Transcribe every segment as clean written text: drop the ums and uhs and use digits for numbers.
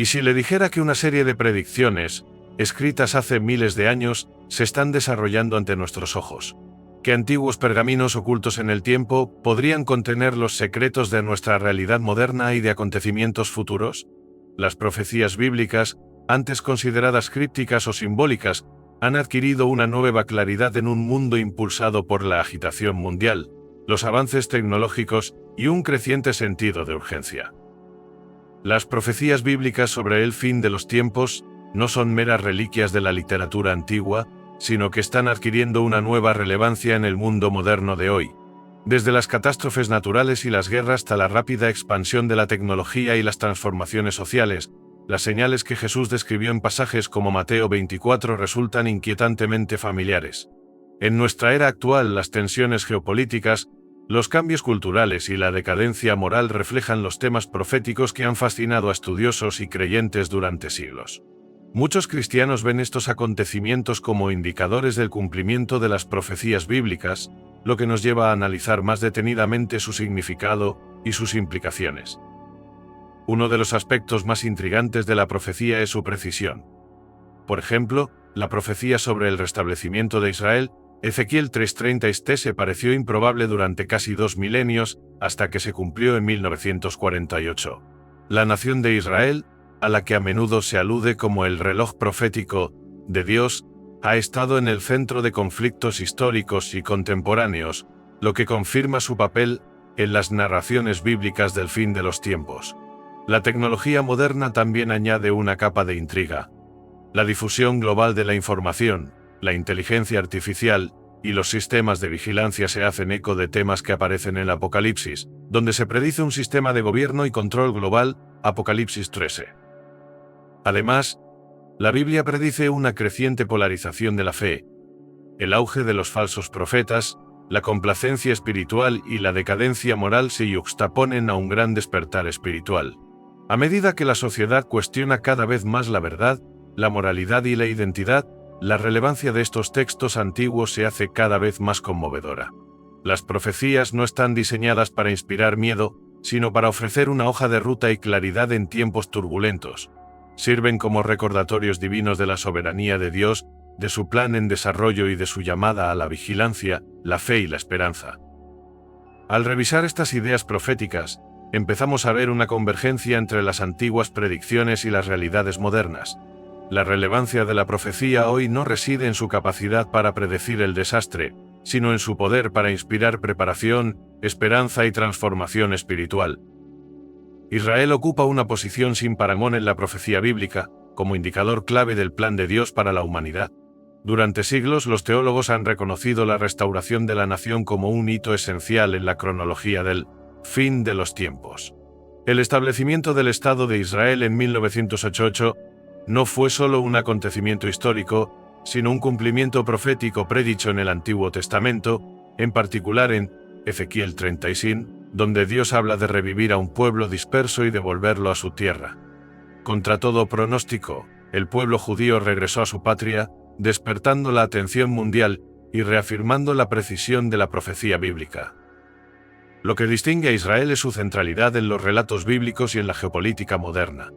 Y si le dijera que una serie de predicciones, escritas hace miles de años, se están desarrollando ante nuestros ojos, que antiguos pergaminos ocultos en el tiempo podrían contener los secretos de nuestra realidad moderna y de acontecimientos futuros, las profecías bíblicas, antes consideradas crípticas o simbólicas, han adquirido una nueva claridad en un mundo impulsado por la agitación mundial, los avances tecnológicos y un creciente sentido de urgencia. Las profecías bíblicas sobre el fin de los tiempos no son meras reliquias de la literatura antigua, sino que están adquiriendo una nueva relevancia en el mundo moderno de hoy. Desde las catástrofes naturales y las guerras hasta la rápida expansión de la tecnología y las transformaciones sociales, las señales que Jesús describió en pasajes como Mateo 24 resultan inquietantemente familiares. En nuestra era actual, las tensiones geopolíticas, los cambios culturales y la decadencia moral reflejan los temas proféticos que han fascinado a estudiosos y creyentes durante siglos. Muchos cristianos ven estos acontecimientos como indicadores del cumplimiento de las profecías bíblicas, lo que nos lleva a analizar más detenidamente su significado y sus implicaciones. Uno de los aspectos más intrigantes de la profecía es su precisión. Por ejemplo, la profecía sobre el restablecimiento de Israel, Ezequiel 3:30 se pareció improbable durante casi 2 milenios, hasta que se cumplió en 1948. La nación de Israel, a la que a menudo se alude como el reloj profético de Dios, ha estado en el centro de conflictos históricos y contemporáneos, lo que confirma su papel en las narraciones bíblicas del fin de los tiempos. La tecnología moderna también añade una capa de intriga. La difusión global de la información, la inteligencia artificial y los sistemas de vigilancia se hacen eco de temas que aparecen en el Apocalipsis, donde se predice un sistema de gobierno y control global, Apocalipsis 13. Además, la Biblia predice una creciente polarización de la fe, el auge de los falsos profetas, la complacencia espiritual y la decadencia moral se yuxtaponen a un gran despertar espiritual. A medida que la sociedad cuestiona cada vez más la verdad, la moralidad y la identidad, la relevancia de estos textos antiguos se hace cada vez más conmovedora. Las profecías no están diseñadas para inspirar miedo, sino para ofrecer una hoja de ruta y claridad en tiempos turbulentos. Sirven como recordatorios divinos de la soberanía de Dios, de su plan en desarrollo y de su llamada a la vigilancia, la fe y la esperanza. Al revisar estas ideas proféticas, empezamos a ver una convergencia entre las antiguas predicciones y las realidades modernas. La relevancia de la profecía hoy no reside en su capacidad para predecir el desastre, sino en su poder para inspirar preparación, esperanza y transformación espiritual. Israel ocupa una posición sin parangón en la profecía bíblica, como indicador clave del plan de Dios para la humanidad. Durante siglos los teólogos han reconocido la restauración de la nación como un hito esencial en la cronología del fin de los tiempos. El establecimiento del Estado de Israel en 1988 no fue solo un acontecimiento histórico, sino un cumplimiento profético predicho en el Antiguo Testamento, en particular en Ezequiel 36, donde Dios habla de revivir a un pueblo disperso y devolverlo a su tierra. Contra todo pronóstico, el pueblo judío regresó a su patria, despertando la atención mundial y reafirmando la precisión de la profecía bíblica. Lo que distingue a Israel es su centralidad en los relatos bíblicos y en la geopolítica moderna.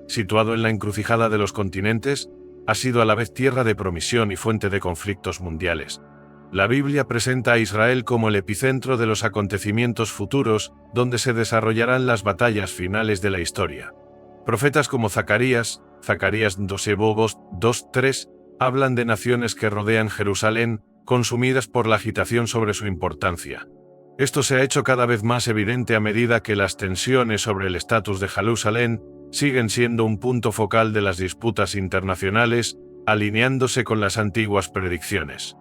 Situado en la encrucijada de los continentes, ha sido a la vez tierra de promisión y fuente de conflictos mundiales. La Biblia presenta a Israel como el epicentro de los acontecimientos futuros, donde se desarrollarán las batallas finales de la historia. Profetas como Zacarías 2:3, hablan de naciones que rodean Jerusalén, consumidas por la agitación sobre su importancia. Esto se ha hecho cada vez más evidente a medida que las tensiones sobre el estatus de Jerusalén siguen siendo un punto focal de las disputas internacionales, alineándose con las antiguas predicciones.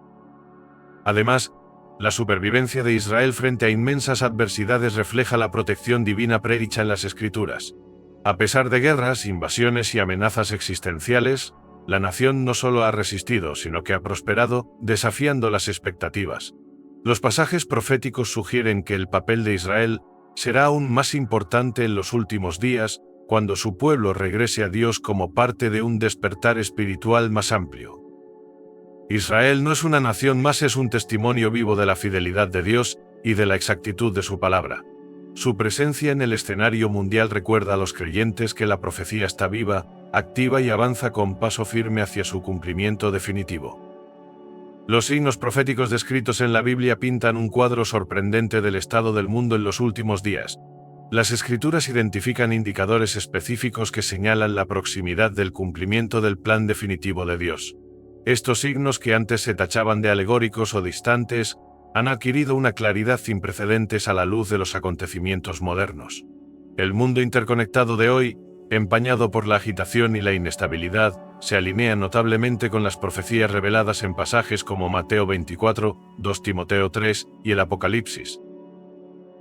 Además, la supervivencia de Israel frente a inmensas adversidades refleja la protección divina predicha en las Escrituras. A pesar de guerras, invasiones y amenazas existenciales, la nación no solo ha resistido, sino que ha prosperado, desafiando las expectativas. Los pasajes proféticos sugieren que el papel de Israel será aún más importante en los últimos días, cuando su pueblo regrese a Dios como parte de un despertar espiritual más amplio. Israel no es una nación más, es un testimonio vivo de la fidelidad de Dios y de la exactitud de su palabra. Su presencia en el escenario mundial recuerda a los creyentes que la profecía está viva, activa y avanza con paso firme hacia su cumplimiento definitivo. Los signos proféticos descritos en la Biblia pintan un cuadro sorprendente del estado del mundo en los últimos días. Las Escrituras identifican indicadores específicos que señalan la proximidad del cumplimiento del plan definitivo de Dios. Estos signos, que antes se tachaban de alegóricos o distantes, han adquirido una claridad sin precedentes a la luz de los acontecimientos modernos. El mundo interconectado de hoy, empañado por la agitación y la inestabilidad, se alinea notablemente con las profecías reveladas en pasajes como Mateo 24, 2 Timoteo 3 y el Apocalipsis.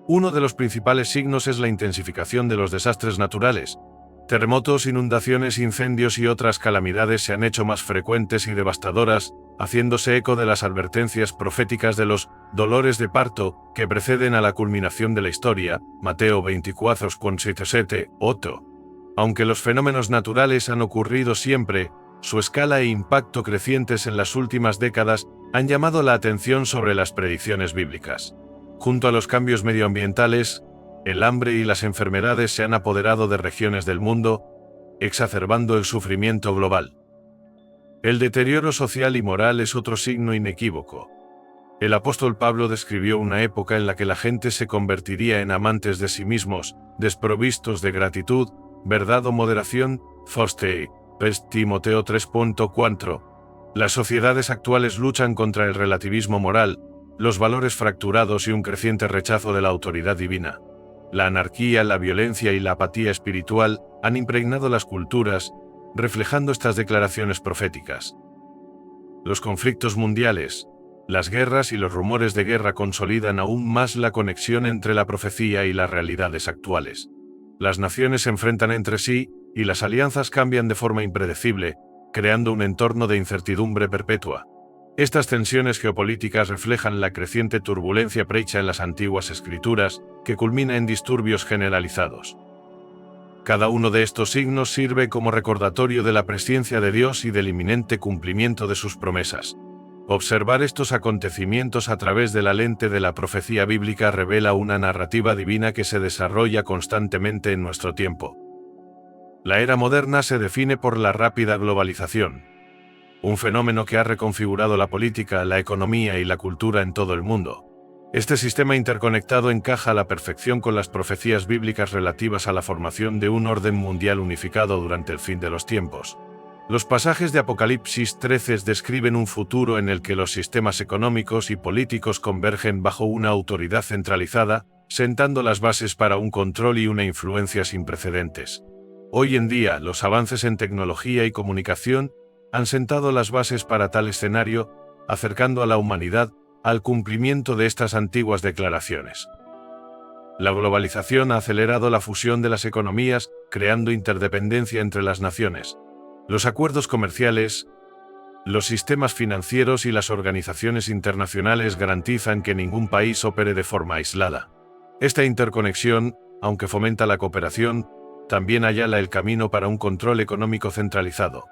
Uno de los principales signos es la intensificación de los desastres naturales. Terremotos, inundaciones, incendios y otras calamidades se han hecho más frecuentes y devastadoras, haciéndose eco de las advertencias proféticas de los dolores de parto que preceden a la culminación de la historia, Mateo 24, 7, 8. Aunque los fenómenos naturales han ocurrido siempre, su escala e impacto crecientes en las últimas décadas han llamado la atención sobre las predicciones bíblicas. Junto a los cambios medioambientales, el hambre y las enfermedades se han apoderado de regiones del mundo, exacerbando el sufrimiento global. El deterioro social y moral es otro signo inequívoco. El apóstol Pablo describió una época en la que la gente se convertiría en amantes de sí mismos, desprovistos de gratitud, verdad o moderación, 1 Timoteo 3.4. Las sociedades actuales luchan contra el relativismo moral, los valores fracturados y un creciente rechazo de la autoridad divina. La anarquía, la violencia y la apatía espiritual han impregnado las culturas, reflejando estas declaraciones proféticas. Los conflictos mundiales, las guerras y los rumores de guerra consolidan aún más la conexión entre la profecía y las realidades actuales. Las naciones se enfrentan entre sí, y las alianzas cambian de forma impredecible, creando un entorno de incertidumbre perpetua. Estas tensiones geopolíticas reflejan la creciente turbulencia prehecha en las antiguas escrituras, que culmina en disturbios generalizados. Cada uno de estos signos sirve como recordatorio de la presencia de Dios y del inminente cumplimiento de sus promesas. Observar estos acontecimientos a través de la lente de la profecía bíblica revela una narrativa divina que se desarrolla constantemente en nuestro tiempo. La era moderna se define por la rápida globalización, un fenómeno que ha reconfigurado la política, la economía y la cultura en todo el mundo. Este sistema interconectado encaja a la perfección con las profecías bíblicas relativas a la formación de un orden mundial unificado durante el fin de los tiempos. Los pasajes de Apocalipsis 13 describen un futuro en el que los sistemas económicos y políticos convergen bajo una autoridad centralizada, sentando las bases para un control y una influencia sin precedentes. Hoy en día, los avances en tecnología y comunicación han sentado las bases para tal escenario, acercando a la humanidad al cumplimiento de estas antiguas declaraciones. La globalización ha acelerado la fusión de las economías, creando interdependencia entre las naciones. Los acuerdos comerciales, los sistemas financieros y las organizaciones internacionales garantizan que ningún país opere de forma aislada. Esta interconexión, aunque fomenta la cooperación, también allana el camino para un control económico centralizado.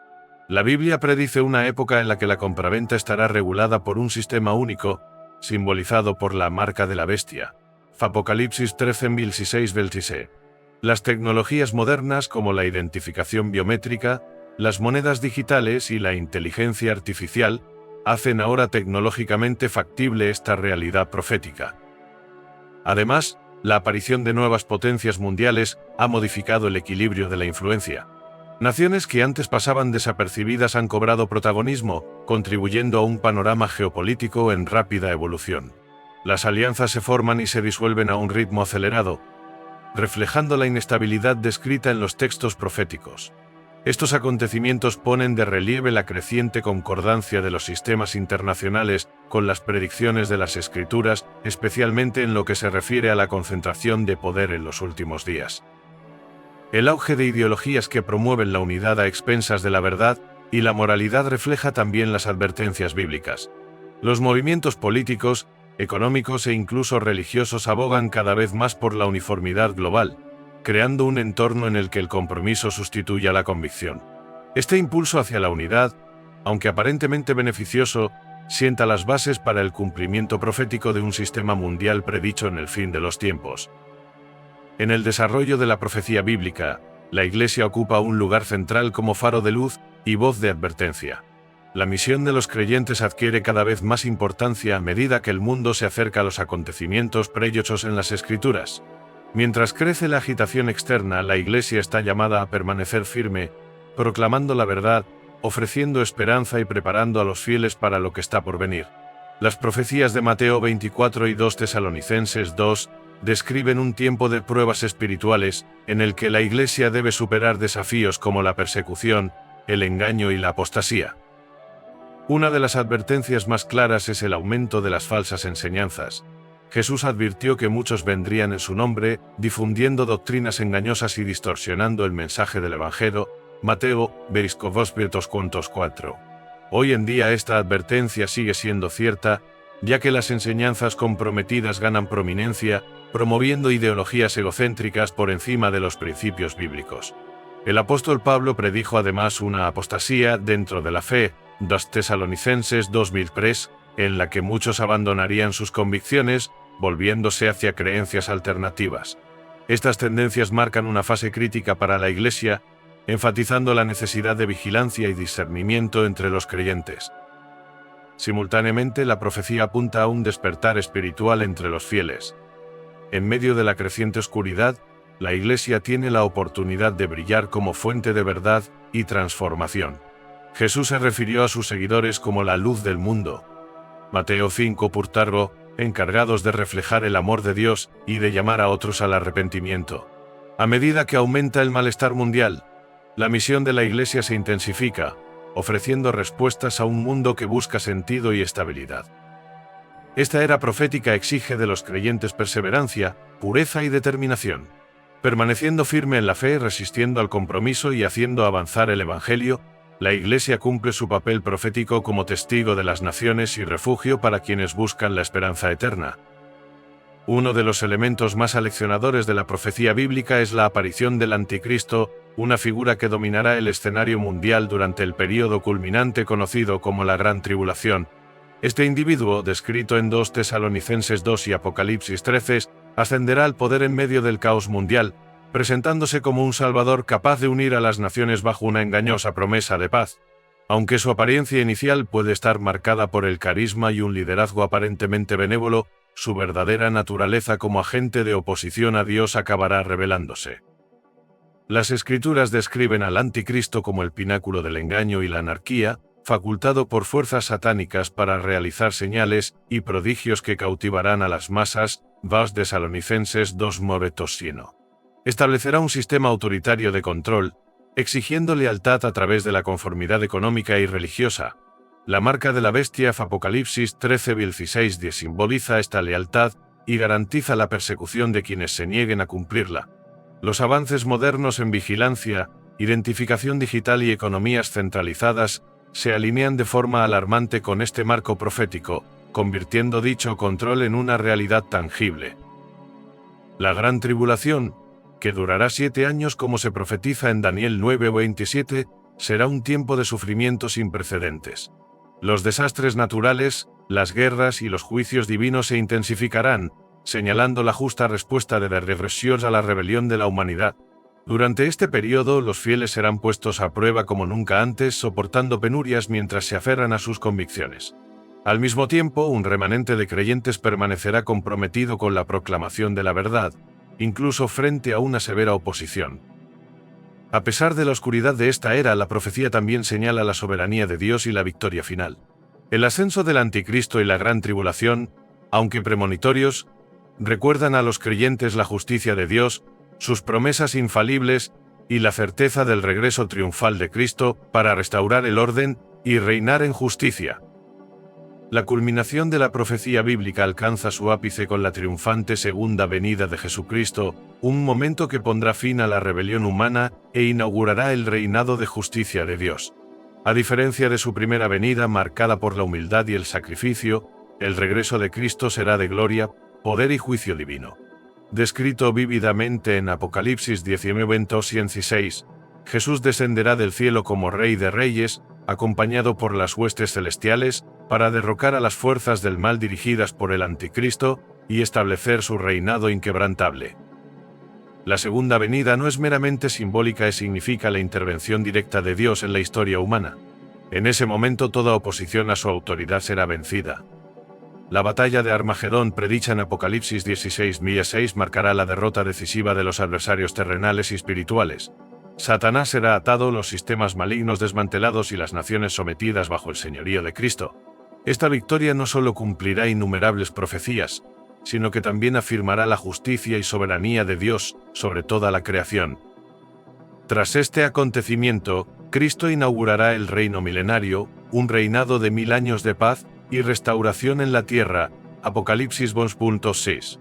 La Biblia predice una época en la que la compraventa estará regulada por un sistema único, simbolizado por la marca de la bestia. Apocalipsis 13:16-26. Las tecnologías modernas como la identificación biométrica, las monedas digitales y la inteligencia artificial hacen ahora tecnológicamente factible esta realidad profética. Además, la aparición de nuevas potencias mundiales ha modificado el equilibrio de la influencia. Naciones que antes pasaban desapercibidas han cobrado protagonismo, contribuyendo a un panorama geopolítico en rápida evolución. Las alianzas se forman y se disuelven a un ritmo acelerado, reflejando la inestabilidad descrita en los textos proféticos. Estos acontecimientos ponen de relieve la creciente concordancia de los sistemas internacionales con las predicciones de las Escrituras, especialmente en lo que se refiere a la concentración de poder en los últimos días. El auge de ideologías que promueven la unidad a expensas de la verdad y la moralidad refleja también las advertencias bíblicas. Los movimientos políticos, económicos e incluso religiosos abogan cada vez más por la uniformidad global, creando un entorno en el que el compromiso sustituye a la convicción. Este impulso hacia la unidad, aunque aparentemente beneficioso, sienta las bases para el cumplimiento profético de un sistema mundial predicho en el fin de los tiempos. En el desarrollo de la profecía bíblica, la Iglesia ocupa un lugar central como faro de luz y voz de advertencia. La misión de los creyentes adquiere cada vez más importancia a medida que el mundo se acerca a los acontecimientos predichos en las Escrituras. Mientras crece la agitación externa, la Iglesia está llamada a permanecer firme, proclamando la verdad, ofreciendo esperanza y preparando a los fieles para lo que está por venir. Las profecías de Mateo 24 y 2 Tesalonicenses 2 describen un tiempo de pruebas espirituales en el que la Iglesia debe superar desafíos como la persecución, el engaño y la apostasía. Una de las advertencias más claras es el aumento de las falsas enseñanzas. Jesús advirtió que muchos vendrían en su nombre, difundiendo doctrinas engañosas y distorsionando el mensaje del Evangelio. Mateo 24. Hoy en día esta advertencia sigue siendo cierta, ya que las enseñanzas comprometidas ganan prominencia, promoviendo ideologías egocéntricas por encima de los principios bíblicos. El apóstol Pablo predijo además una apostasía dentro de la fe, 2 Tesalonicenses 2003, en la que muchos abandonarían sus convicciones, volviéndose hacia creencias alternativas. Estas tendencias marcan una fase crítica para la Iglesia, enfatizando la necesidad de vigilancia y discernimiento entre los creyentes. Simultáneamente, la profecía apunta a un despertar espiritual entre los fieles. En medio de la creciente oscuridad, la Iglesia tiene la oportunidad de brillar como fuente de verdad y transformación. Jesús se refirió a sus seguidores como la luz del mundo. Mateo 5 Purtargo, encargados de reflejar el amor de Dios y de llamar a otros al arrepentimiento. A medida que aumenta el malestar mundial, la misión de la Iglesia se intensifica, ofreciendo respuestas a un mundo que busca sentido y estabilidad. Esta era profética exige de los creyentes perseverancia, pureza y determinación. Permaneciendo firme en la fe, resistiendo al compromiso y haciendo avanzar el Evangelio, la Iglesia cumple su papel profético como testigo de las naciones y refugio para quienes buscan la esperanza eterna. Uno de los elementos más aleccionadores de la profecía bíblica es la aparición del Anticristo, una figura que dominará el escenario mundial durante el período culminante conocido como la Gran Tribulación. Este individuo, descrito en 2 Tesalonicenses 2 y Apocalipsis 13, ascenderá al poder en medio del caos mundial, presentándose como un salvador capaz de unir a las naciones bajo una engañosa promesa de paz. Aunque su apariencia inicial puede estar marcada por el carisma y un liderazgo aparentemente benévolo, su verdadera naturaleza como agente de oposición a Dios acabará revelándose. Las Escrituras describen al Anticristo como el pináculo del engaño y la anarquía, facultado por fuerzas satánicas para realizar señales y prodigios que cautivarán a las masas. 2 Tesalonicenses 2 Movetosieno. Establecerá un sistema autoritario de control, exigiendo lealtad a través de la conformidad económica y religiosa. La marca de la bestia Apocalipsis 13:16 simboliza esta lealtad y garantiza la persecución de quienes se nieguen a cumplirla. Los avances modernos en vigilancia, identificación digital y economías centralizadas se alinean de forma alarmante con este marco profético, convirtiendo dicho control en una realidad tangible. La Gran Tribulación, que durará 7 años como se profetiza en Daniel 9:27, será un tiempo de sufrimiento sin precedentes. Los desastres naturales, las guerras y los juicios divinos se intensificarán, señalando la justa respuesta de la regresión a la rebelión de la humanidad. Durante este periodo, los fieles serán puestos a prueba como nunca antes, soportando penurias mientras se aferran a sus convicciones. Al mismo tiempo, un remanente de creyentes permanecerá comprometido con la proclamación de la verdad, incluso frente a una severa oposición. A pesar de la oscuridad de esta era, la profecía también señala la soberanía de Dios y la victoria final. El ascenso del Anticristo y la Gran Tribulación, aunque premonitorios, recuerdan a los creyentes la justicia de Dios, sus promesas infalibles y la certeza del regreso triunfal de Cristo para restaurar el orden y reinar en justicia. La culminación de la profecía bíblica alcanza su ápice con la triunfante segunda venida de Jesucristo, un momento que pondrá fin a la rebelión humana e inaugurará el reinado de justicia de Dios. A diferencia de su primera venida marcada por la humildad y el sacrificio, el regreso de Cristo será de gloria, poder y juicio divino. Descrito vívidamente en Apocalipsis 19:16, Jesús descenderá del cielo como Rey de Reyes, acompañado por las huestes celestiales, para derrocar a las fuerzas del mal dirigidas por el Anticristo y establecer su reinado inquebrantable. La segunda venida no es meramente simbólica y significa la intervención directa de Dios en la historia humana. En ese momento toda oposición a su autoridad será vencida. La batalla de Armagedón, predicha en Apocalipsis 16:6, marcará la derrota decisiva de los adversarios terrenales y espirituales. Satanás será atado, los sistemas malignos desmantelados y las naciones sometidas bajo el señorío de Cristo. Esta victoria no solo cumplirá innumerables profecías, sino que también afirmará la justicia y soberanía de Dios sobre toda la creación. Tras este acontecimiento, Cristo inaugurará el reino milenario, un reinado de 1000 años de paz y restauración en la tierra. Apocalipsis 2:6.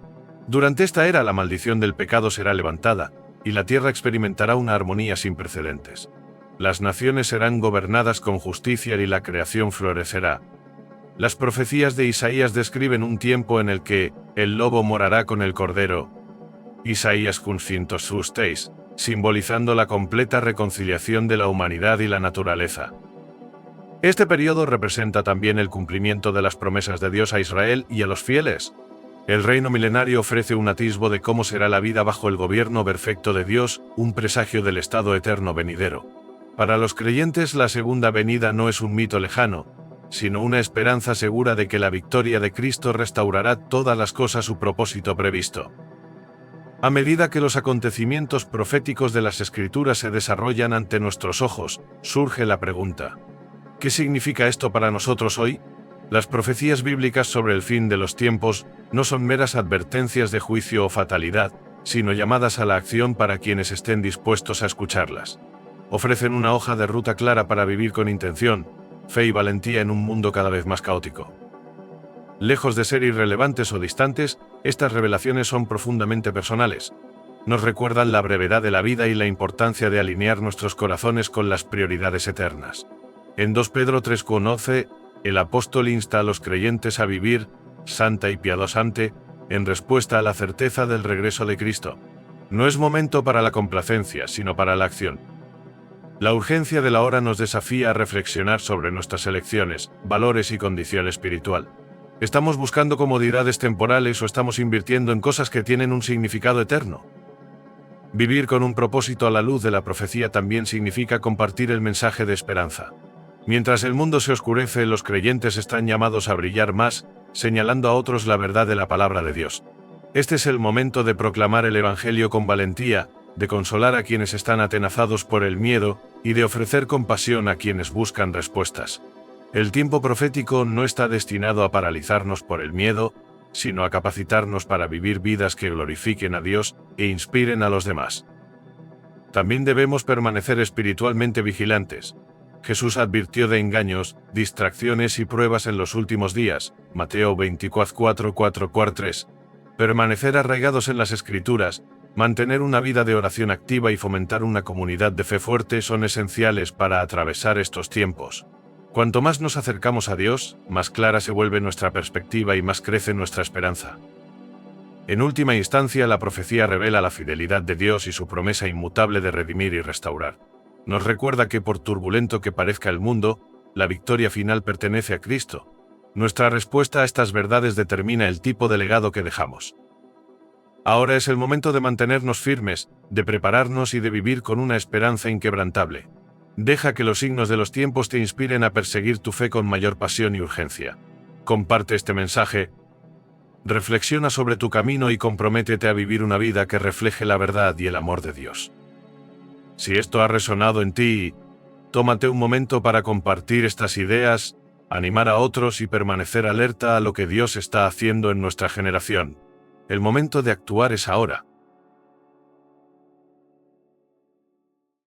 Durante esta era la maldición del pecado será levantada, y la tierra experimentará una armonía sin precedentes. Las naciones serán gobernadas con justicia y la creación florecerá. Las profecías de Isaías describen un tiempo en el que el lobo morará con el cordero. Isaías 106, simbolizando la completa reconciliación de la humanidad y la naturaleza. Este periodo representa también el cumplimiento de las promesas de Dios a Israel y a los fieles. El reino milenario ofrece un atisbo de cómo será la vida bajo el gobierno perfecto de Dios, un presagio del estado eterno venidero. Para los creyentes, la segunda venida no es un mito lejano, sino una esperanza segura de que la victoria de Cristo restaurará todas las cosas a su propósito previsto. A medida que los acontecimientos proféticos de las Escrituras se desarrollan ante nuestros ojos, surge la pregunta: ¿qué significa esto para nosotros hoy? Las profecías bíblicas sobre el fin de los tiempos no son meras advertencias de juicio o fatalidad, sino llamadas a la acción para quienes estén dispuestos a escucharlas. Ofrecen una hoja de ruta clara para vivir con intención, fe y valentía en un mundo cada vez más caótico. Lejos de ser irrelevantes o distantes, estas revelaciones son profundamente personales. Nos recuerdan la brevedad de la vida y la importancia de alinear nuestros corazones con las prioridades eternas. En 2 Pedro 3:11, el apóstol insta a los creyentes a vivir santa y piadosamente, en respuesta a la certeza del regreso de Cristo. No es momento para la complacencia, sino para la acción. La urgencia de la hora nos desafía a reflexionar sobre nuestras elecciones, valores y condición espiritual. ¿Estamos buscando comodidades temporales o estamos invirtiendo en cosas que tienen un significado eterno? Vivir con un propósito a la luz de la profecía también significa compartir el mensaje de esperanza. Mientras el mundo se oscurece, los creyentes están llamados a brillar más, señalando a otros la verdad de la palabra de Dios. Este es el momento de proclamar el Evangelio con valentía, de consolar a quienes están atenazados por el miedo y de ofrecer compasión a quienes buscan respuestas. El tiempo profético no está destinado a paralizarnos por el miedo, sino a capacitarnos para vivir vidas que glorifiquen a Dios e inspiren a los demás. También debemos permanecer espiritualmente vigilantes. Jesús advirtió de engaños, distracciones y pruebas en los últimos días. Mateo 24:4-4-3. Permanecer arraigados en las Escrituras, mantener una vida de oración activa y fomentar una comunidad de fe fuerte son esenciales para atravesar estos tiempos. Cuanto más nos acercamos a Dios, más clara se vuelve nuestra perspectiva y más crece nuestra esperanza. En última instancia, la profecía revela la fidelidad de Dios y su promesa inmutable de redimir y restaurar. Nos recuerda que por turbulento que parezca el mundo, la victoria final pertenece a Cristo. Nuestra respuesta a estas verdades determina el tipo de legado que dejamos. Ahora es el momento de mantenernos firmes, de prepararnos y de vivir con una esperanza inquebrantable. Deja que los signos de los tiempos te inspiren a perseguir tu fe con mayor pasión y urgencia. Comparte este mensaje. Reflexiona sobre tu camino y comprométete a vivir una vida que refleje la verdad y el amor de Dios. Si esto ha resonado en ti, tómate un momento para compartir estas ideas, animar a otros y permanecer alerta a lo que Dios está haciendo en nuestra generación. El momento de actuar es ahora.